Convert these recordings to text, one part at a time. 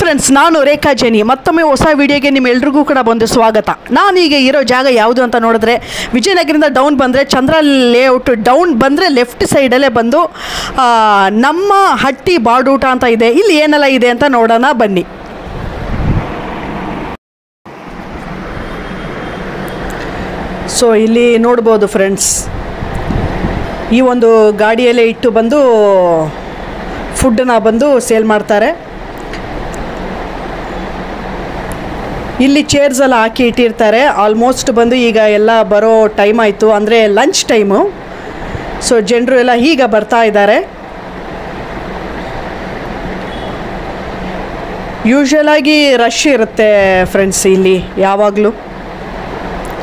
Friends, ನಾನು ರೇಖಾ Jenny ಮತ್ತೊಮ್ಮೆ ಹೊಸ ವಿಡಿಯೋಗೆ ನಿಮ್ಮೆಲ್ರಿಗೂ ಕೂಡ ಬಂದು ಸ್ವಾಗತ. ನಾನೀಗ ಇರೋ ಜಾಗ ಯಾವುದು ಅಂತ ನೋಡಿದ್ರೆ, ವಿಜಯನಗರದಿಂದ ಡೌನ್ ಬಂದರೆ ಚಂದ್ರ ಲೇಔಟ್ ಡೌನ್ ಬಂದರೆ ಲೆಫ್ಟ್ ಸೈಡಲ್ಲೇ ಬಂದು ನಮ್ಮ ಹಟ್ಟಿ ಬಾಡೂಟ ಅಂತ ಇದೆ. ಇಲ್ಲಿ ಏನೆಲ್ಲ ಇದೆ ಅಂತ ನೋಡೋಣ ಬನ್ನಿ. ಸೊ ಇಲ್ಲಿ ನೋಡ್ಬೋದು ಫ್ರೆಂಡ್ಸ್, ಈ ಒಂದು ಗಾಡಿಯಲ್ಲೇ ಇಟ್ಟು ಬಂದು ಫುಡ್ಡನ್ನ ಬಂದು ಸೇಲ್ ಮಾಡ್ತಾರೆ. ಇಲ್ಲಿ ಚೇರ್ಸ್ ಎಲ್ಲ ಹಾಕಿ ಇಟ್ಟಿರ್ತಾರೆ. ಆಲ್ಮೋಸ್ಟ್ ಬಂದು ಈಗ ಎಲ್ಲ ಬರೋ ಟೈಮ್ ಆಯಿತು, ಅಂದರೆ ಲಂಚ್ ಟೈಮು. ಸೊ ಜನರು ಎಲ್ಲ ಈಗ ಬರ್ತಾ ಇದ್ದಾರೆ. ಯೂಶ್ವಲಾಗಿ ರಶ್ ಇರುತ್ತೆ ಫ್ರೆಂಡ್ಸ್ ಇಲ್ಲಿ ಯಾವಾಗಲೂ.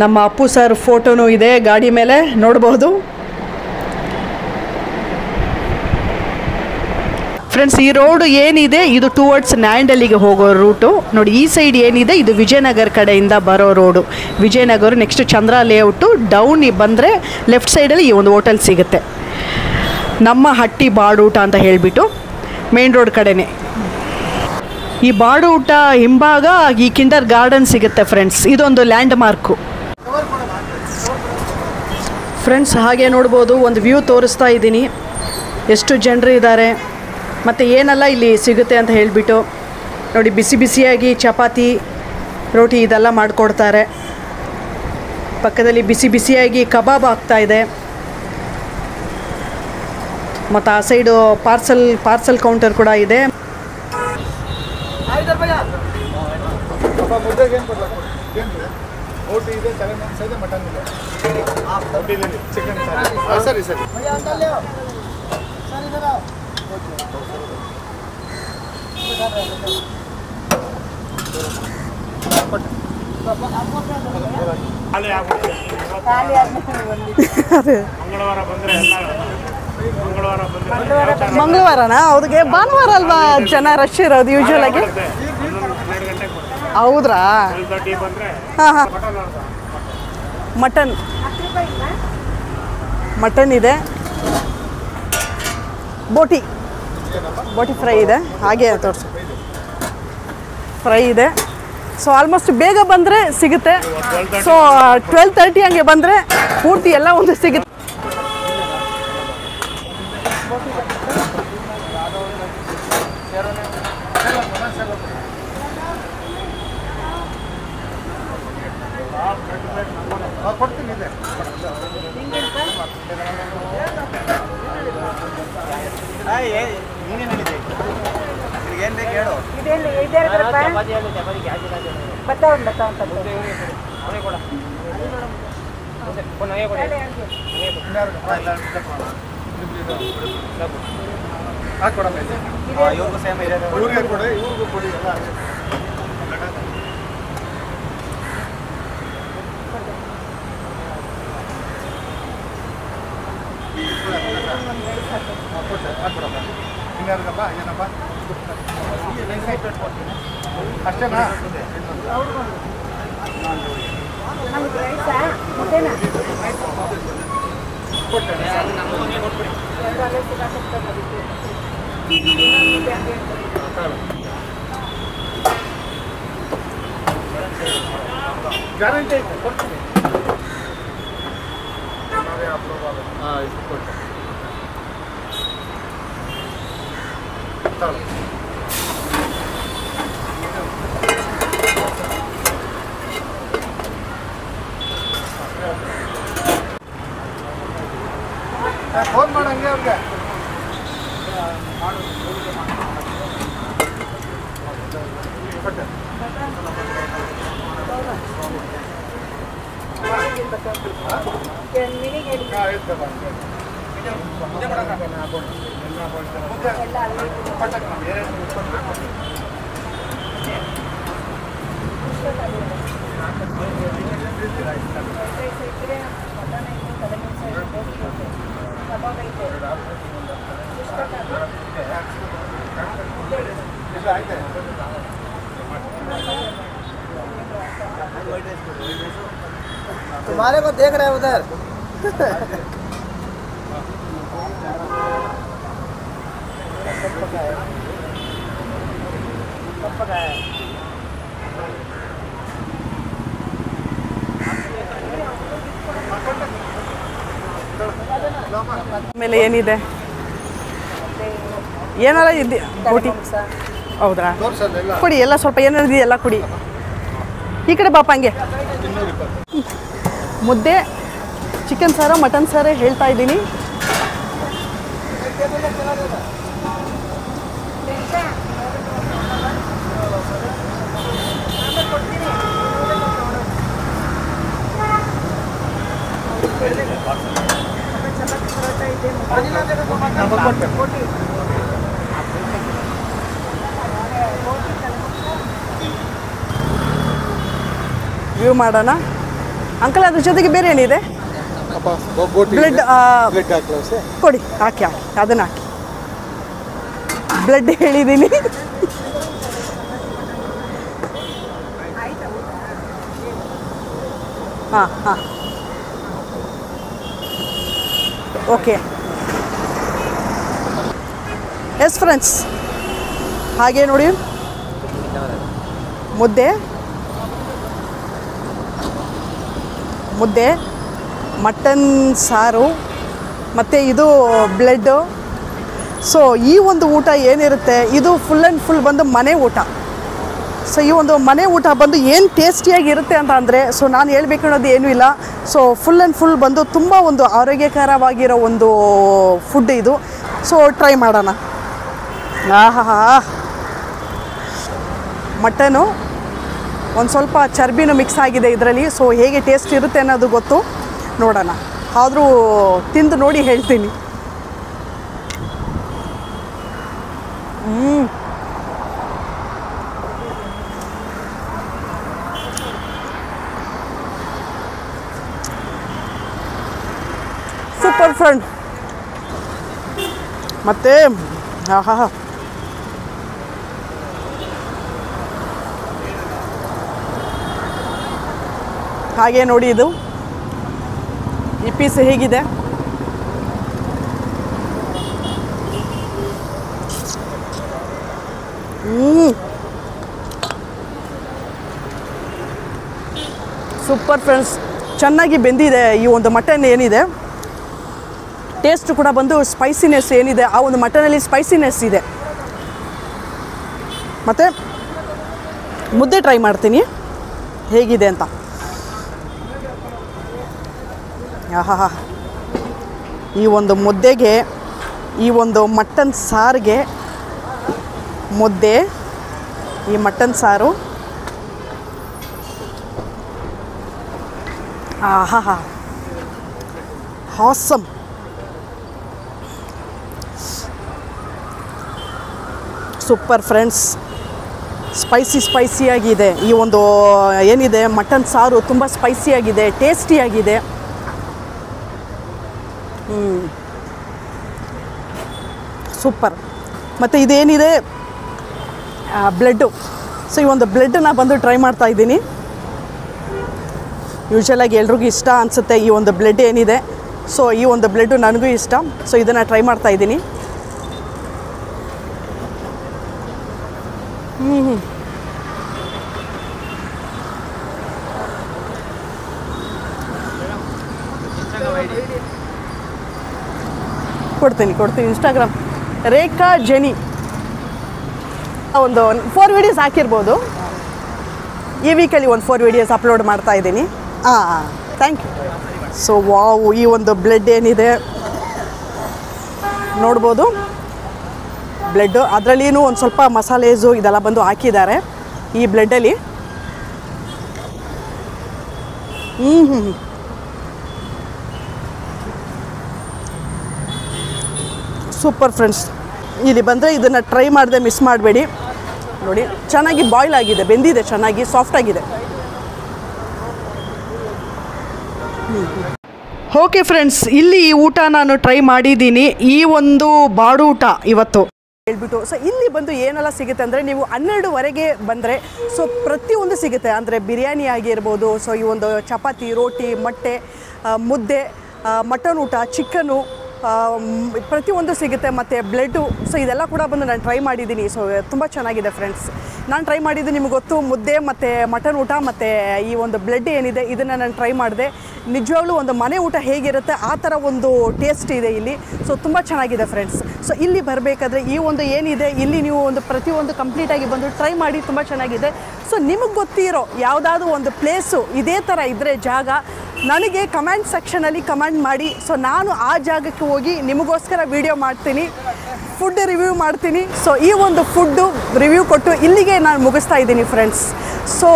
ನಮ್ಮ ಅಪ್ಪು ಸರ್ ಫೋಟೋನೂ ಇದೆ ಗಾಡಿ ಮೇಲೆ, ನೋಡ್ಬೋದು ಫ್ರೆಂಡ್ಸ್. ಈ ರೋಡ್ ಏನಿದೆ ಇದು ಟುವರ್ಡ್ಸ್ ನ್ಯಾಂಡಲ್ಲಿಗೆ ಹೋಗೋ ರೂಟು ನೋಡಿ. ಈ ಸೈಡ್ ಏನಿದೆ ಇದು ವಿಜಯನಗರ ಕಡೆಯಿಂದ ಬರೋ ರೋಡು. ವಿಜಯನಗರ ನೆಕ್ಸ್ಟ್ ಚಂದ್ರ ಲೇಔಟು ಡೌನ್ ಬಂದರೆ ಲೆಫ್ಟ್ ಸೈಡಲ್ಲಿ ಈ ಒಂದು ಹೋಟೆಲ್ ಸಿಗುತ್ತೆ, ನಮ್ಮ ಹಟ್ಟಿ ಬಾಡೂಟ ಅಂತ ಹೇಳಿಬಿಟ್ಟು ಮೇನ್ ರೋಡ್ ಕಡೆನೇ. ಈ ಬಾಡೂಟ ಹಿಂಭಾಗ ಈ ಕಿಂಡರ್ ಗಾರ್ಡನ್ ಸಿಗುತ್ತೆ ಫ್ರೆಂಡ್ಸ್. ಇದೊಂದು ಲ್ಯಾಂಡ್ ಮಾರ್ಕು ಫ್ರೆಂಡ್ಸ್. ಹಾಗೆ ನೋಡ್ಬೋದು, ಒಂದು ವ್ಯೂ ತೋರಿಸ್ತಾ ಇದ್ದೀನಿ ಎಷ್ಟು ಜನರು ಇದ್ದಾರೆ ಮತ್ತು ಏನೆಲ್ಲ ಇಲ್ಲಿ ಸಿಗುತ್ತೆ ಅಂತ ಹೇಳಿಬಿಟ್ಟು ನೋಡಿ. ಬಿಸಿ ಬಿಸಿಯಾಗಿ ಚಪಾತಿ ರೋಟಿ ಇದೆಲ್ಲ ಮಾಡಿಕೊಡ್ತಾರೆ. ಪಕ್ಕದಲ್ಲಿ ಬಿಸಿ ಬಿಸಿಯಾಗಿ ಕಬಾಬ್ ಆಗ್ತಾಯಿದೆ. ಮತ್ತು ಆ ಸೈಡು ಪಾರ್ಸಲ್ ಕೌಂಟರ್ ಕೂಡ ಇದೆ. ಮಂಗಳವಾರನಾ? ಅವ್ರಿಗೆ ಭಾನುವಾರ ಅಲ್ವಾ ಜನ ರಶ್ ಇರೋದು ಯೂಶ್ವಲ್ ಆಗಿ. ಹೌದ್ರಾ? ಹಾಂ ಹಾಂ. ಮಟನ್ ಇದೆ, ಬೋಟಿ ಫ್ರೈ ಇದೆ. ಹಾಗೆ ತೋರಿಸು, ಫ್ರೈ ಇದೆ. ಸೊ ಆಲ್ಮೋಸ್ಟ್ ಬೇಗ ಬಂದರೆ ಸಿಗುತ್ತೆ. ಸೊ 12:30 ಹಂಗೆ ಬಂದರೆ ಪೂರ್ತಿ ಎಲ್ಲ ಒಂದು ಸಿಗುತ್ತೆ. ಅಷ್ಟೇನಾ? ಗ್ಯಾರಂಟಿ ಐತೆ, ಕೊಡ್ತೀನಿ. ಫೋನ್ ಮಾಡಂಗೆ ಅವ್ರಿಗೆ. तुम्हारे को देख रहे हैं उधर। ಆಮೇಲೆ ಏನಿದೆ ಏನಾರ ಇದೆ ಬೋಟಿ ಹೌದಾ ಕೊಡಿ ಎಲ್ಲ ಸ್ವಲ್ಪ ಏನಾರಿದೆ ಎಲ್ಲ ಕೊಡಿ ಈ ಕಡೆ ಪಾಪ ಹಂಗೆ ಮುದ್ದೆ ಚಿಕನ್ ಸಾರು ಮಟನ್ ಸಾರು ಹೇಳ್ತಾ ಇದ್ದೀನಿ ವ್ಯೂ ಮಾಡೋಣ ಅಂಕಲ್ ಅದ್ರ ಜೊತೆಗೆ ಬೇರೆ ಏನಿದೆ ಬ್ಲಡ್ ಕೊಡಿ ಹಾಕಿ ಅದನ್ನ ಹಾಕಿ ಬ್ಲಡ್ ಹೇಳಿದ್ದೀನಿ ಹಾಂ ಹಾಂ ಓಕೆ ಎಸ್ ಫ್ರೆಂಡ್ಸ್ ಹಾಗೆ ನೋಡಿ ಮುದ್ದೆ ಮಟನ್ ಸಾರು ಮತ್ತು ಇದು ಬ್ಲೆಡ್ಡು ಸೊ ಈ ಒಂದು ಊಟ ಏನಿರುತ್ತೆ ಇದು ಫುಲ್ ಆ್ಯಂಡ್ ಫುಲ್ ಬಂದು ಮನೆ ಊಟ ಸೊ ಈ ಒಂದು ಮನೆ ಊಟ ಬಂದು ಏನು ಟೇಸ್ಟಿಯಾಗಿರುತ್ತೆ ಅಂತ ಅಂದರೆ ಸೊ ನಾನು ಹೇಳ್ಬೇಕು ಅನ್ನೋದು ಏನೂ ಇಲ್ಲ ಸೊ ಫುಲ್ ಆ್ಯಂಡ್ ಫುಲ್ ಬಂದು ತುಂಬ ಒಂದು ಆರೋಗ್ಯಕರವಾಗಿರೋ ಒಂದು ಫುಡ್ ಇದು ಸೊ ಟ್ರೈ ಮಾಡೋಣ ಆಹಾ ಮಟನು ಒಂದು ಸ್ವಲ್ಪ ಚರ್ಬಿನೂ ಮಿಕ್ಸ್ ಆಗಿದೆ ಇದರಲ್ಲಿ ಸೊ ಹೇಗೆ ಟೇಸ್ಟ್ ಇರುತ್ತೆ ಅನ್ನೋದು ಗೊತ್ತು ನೋಡೋಣ ಆದರೂ ತಿಂದು ನೋಡಿ ಹೇಳ್ತೀನಿ ಸೂಪರ್ ಫ್ರೆಂಡ್ ಮತ್ತೆ ಆಹಾ ಹಾಗೆ ನೋಡಿ ಇದು ಈ ಪೀಸ್ ಹೇಗಿದೆ ಸೂಪರ್ ಫ್ರೆಂಡ್ಸ್ ಚೆನ್ನಾಗಿ ಬೆಂದಿದೆ ಈ ಒಂದು ಮಟನ್ ಏನಿದೆ ಟೇಸ್ಟ್ ಕೂಡ ಬಂದು ಸ್ಪೈಸಿನೆಸ್ ಏನಿದೆ ಆ ಒಂದು ಮಟನಲ್ಲಿ ಸ್ಪೈಸಿನೆಸ್ ಇದೆ ಮತ್ತು ಮುದ್ದೆ ಟ್ರೈ ಮಾಡ್ತೀನಿ ಹೇಗಿದೆ ಅಂತ ಆಹಾ ಈ ಒಂದು ಮುದ್ದೆಗೆ ಈ ಒಂದು ಮಟನ್ ಸಾರಿಗೆ ಮುದ್ದೆ ಈ ಮಟನ್ ಸಾರು ಆಹಾ ಆಸಮ್ ಸೂಪರ್ ಫ್ರೆಂಡ್ಸ್ ಸ್ಪೈಸಿಯಾಗಿದೆ ಈ ಒಂದು ಏನಿದೆ ಮಟನ್ ಸಾರು ತುಂಬ ಸ್ಪೈಸಿಯಾಗಿದೆ ಟೇಸ್ಟಿಯಾಗಿದೆ ಸೂಪರ್ ಮತ್ತು ಇದೇನಿದೆ ಬ್ಲೆಡ್ಡು ಸೊ ಈ ಒಂದು ಬ್ಲೆಡ್ಡನ್ನ ಬಂದು ಟ್ರೈ ಮಾಡ್ತಾ ಇದ್ದೀನಿ ಯೂಶ್ವಲಾಗಿ ಎಲ್ರಿಗೂ ಇಷ್ಟ ಅನಿಸುತ್ತೆ ಈ ಒಂದು ಬ್ಲೆಡ್ ಏನಿದೆ ಸೊ ಈ ಒಂದು ಬ್ಲೆಡ್ಡು ನನಗೂ ಇಷ್ಟ ಸೊ ಇದನ್ನು ಟ್ರೈ ಮಾಡ್ತಾ ಇದ್ದೀನಿ ಕೊಡ್ತೀನಿ ಇನ್ಸ್ಟಾಗ್ರಾಮ್ ರೇಖಾ ಜೆನಿ ಒಂದು 4 ವೀಡಿಯೋಸ್ ಹಾಕಿರ್ಬೋದು ಈ ವೀಕಲ್ಲಿ ಒಂದು 4 ವೀಡಿಯೋಸ್ ಅಪ್ಲೋಡ್ ಮಾಡ್ತಾ ಇದ್ದೀನಿ ಥ್ಯಾಂಕ್ ಯು ಸೊ ವಾವ್ ಈ ಒಂದು ಬ್ಲೆಡ್ ಏನಿದೆ ನೋಡ್ಬೋದು ಬ್ಲೆಡ್ಡು ಅದರಲ್ಲಿನೂ ಒಂದು ಸ್ವಲ್ಪ ಮಸಾಲೇಸು ಇದೆಲ್ಲ ಬಂದು ಹಾಕಿದ್ದಾರೆ ಈ ಬ್ಲೆಡ್ಡಲ್ಲಿ ಸೂಪರ್ ಫ್ರೆಂಡ್ಸ್ ಇಲ್ಲಿ ಬಂದರೆ ಇದನ್ನು ಟ್ರೈ ಮಾಡದೆ ಮಿಸ್ ಮಾಡಬೇಡಿ ನೋಡಿ ಚೆನ್ನಾಗಿ ಬಾಯ್ಲ್ ಆಗಿದೆ ಬೆಂದಿದೆ ಚೆನ್ನಾಗಿ ಸಾಫ್ಟ್ ಆಗಿದೆ ಓಕೆ ಫ್ರೆಂಡ್ಸ್ ಇಲ್ಲಿ ಈ ಊಟ ನಾನು ಟ್ರೈ ಮಾಡಿದ್ದೀನಿ ಈ ಒಂದು ಬಾಡೂಟ ಇವತ್ತು ಹೇಳ್ಬಿಟ್ಟು ಸೊ ಇಲ್ಲಿ ಬಂದು ಏನೆಲ್ಲ ಸಿಗುತ್ತೆ ಅಂದರೆ ನೀವು 12ವರೆಗೆ ಬಂದರೆ ಸೊ ಪ್ರತಿಯೊಂದು ಸಿಗುತ್ತೆ ಅಂದರೆ ಬಿರಿಯಾನಿ ಆಗಿರ್ಬೋದು ಸೊ ಈ ಒಂದು ಚಪಾತಿ ರೋಟಿ ಮೊಟ್ಟೆ ಮುದ್ದೆ ಮಟನ್ ಊಟ ಚಿಕನ್ನು ಪ್ರತಿಯೊಂದು ಸಿಗುತ್ತೆ ಮತ್ತು ಬ್ಲೆಡ್ಡು ಸೊ ಇದೆಲ್ಲ ಕೂಡ ಬಂದು ನಾನು ಟ್ರೈ ಮಾಡಿದ್ದೀನಿ ಸೊ ತುಂಬ ಚೆನ್ನಾಗಿದೆ ಫ್ರೆಂಡ್ಸ್ ನಾನು ಟ್ರೈ ಮಾಡಿದ್ದು ನಿಮಗೆ ಗೊತ್ತು, ಮುದ್ದೆ ಮತ್ತು ಮಟನ್ ಊಟ ಮತ್ತು ಈ ಒಂದು ಬ್ಲೆಡ್ ಏನಿದೆ ಇದನ್ನು ನಾನು ಟ್ರೈ ಮಾಡಿದೆ. ನಿಜವಾಗ್ಲೂ ಒಂದು ಮನೆ ಊಟ ಹೇಗಿರುತ್ತೆ ಆ ಥರ ಒಂದು ಟೇಸ್ಟ್ ಇದೆ ಇಲ್ಲಿ. ಸೊ ತುಂಬ ಚೆನ್ನಾಗಿದೆ ಫ್ರೆಂಡ್ಸ್. ಸೊ ಇಲ್ಲಿ ಬರಬೇಕಾದ್ರೆ ಈ ಒಂದು ಏನಿದೆ ಇಲ್ಲಿ ನೀವು ಒಂದು ಪ್ರತಿಯೊಂದು ಕಂಪ್ಲೀಟಾಗಿ ಬಂದು ಟ್ರೈ ಮಾಡಿ, ತುಂಬ ಚೆನ್ನಾಗಿದೆ. ಸೊ ನಿಮಗೆ ಗೊತ್ತಿರೋ ಯಾವುದಾದ್ರೂ ಒಂದು ಪ್ಲೇಸು ಇದೇ ಥರ ಇದ್ದರೆ ಜಾಗ ನನಗೆ ಕಮೆಂಟ್ ಸೆಕ್ಷನಲ್ಲಿ ಕಮೆಂಟ್ ಮಾಡಿ. ಸೊ ನಾನು ಆ ಜಾಗಕ್ಕೆ ಹೋಗಿ ನಿಮಗೋಸ್ಕರ ವಿಡಿಯೋ ಮಾಡ್ತೀನಿ, ಫುಡ್ ರಿವ್ಯೂ ಮಾಡ್ತೀನಿ. ಸೊ ಈ ಒಂದು ಫುಡ್ಡು ರಿವ್ಯೂ ಕೊಟ್ಟು ಇಲ್ಲಿಗೆ ನಾನು ಮುಗಿಸ್ತಾ ಇದ್ದೀನಿ ಫ್ರೆಂಡ್ಸ್. ಸೊ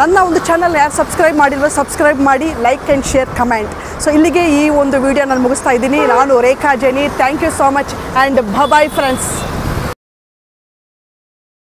ನನ್ನ ಒಂದು ಚಾನಲ್ ಯಾರು ಸಬ್ಸ್ಕ್ರೈಬ್ ಮಾಡಿಲ್ವೋ ಸಬ್ಸ್ಕ್ರೈಬ್ ಮಾಡಿ, like and share comment. So ಇಲ್ಲಿಗೆ ಈ ಒಂದು ವಿಡಿಯೋ ನಾನು ಮುಗಿಸ್ತಾ ಇದ್ದೀನಿ. ನಾನು Rekha Jaini. Thank you so much and bye friends.